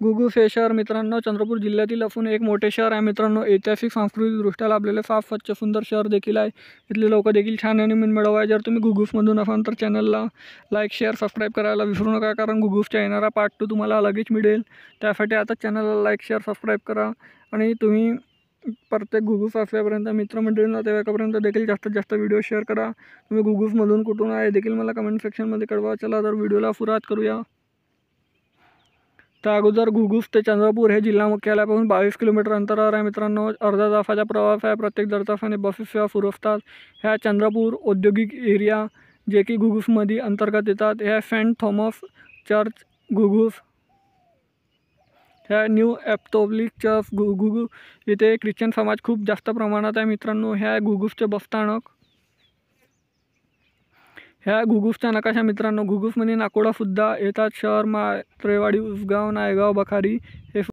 घुगुस हे शहर मित्रांनो चंद्रपूर जिल्ह्यातील असून एक मोठे शहर आहे मित्रांनो. ऐतिहासिक सांस्कृतिकदृष्ट्या लाभलेले फार स्वच्छ सुंदर शहर देखील आहे. इथले लोक देखील छान आणि मनमिळाऊ आहे. जर तुम्ही घुगुसमधून असाल तर चॅनलला लाईक शेअर सबस्क्राईब करायला विसरू नका, कारण घुगुसचा येणारा पार्ट 2 तुम्हाला लगेच मिळेल. त्यासाठी आता चॅनलला लाईक शेअर सबस्क्राईब करा आणि तुम्ही प्रत्येक घुगुस असल्यापर्यंत मित्रमंडळींना तेव्हापर्यंत देखील जास्तीत जास्त व्हिडिओ शेअर करा. तुम्ही घुगुसमधून कुठून आहे देखील मला कमेंट सेक्शनमध्ये कळवा. चला तर व्हिडिओला सुरुवात करूया. त्या अगोदर घुगुस ते चंद्रपूर हे जिल्हा मुख्यालयापासून 22 किलोमीटर अंतरावर आहे मित्रांनो. अर्धा तासाचा प्रवास आहे. प्रत्येक दर तासाने बसेस सेवा सुरू असतात. ह्या चंद्रपूर औद्योगिक एरिया जे की घुगुसमध्ये अंतर्गत येतात. ह्या सेंट थॉमस चर्च घुगुस, ह्या न्यू ॲपोस्टोलिक चर्च घुगुस, इथे ख्रिश्चन समाज खूप जास्त प्रमाणात आहे मित्रांनो. ह्या घुगुसचे बसस्थानक, ह्या घुगुसच्या नकाशा मित्रांनो. घुगुसमध्ये नाकोडासुद्धा येतात. शहर, त्रेवाडी, उसगाव, नायगाव, बखारी हे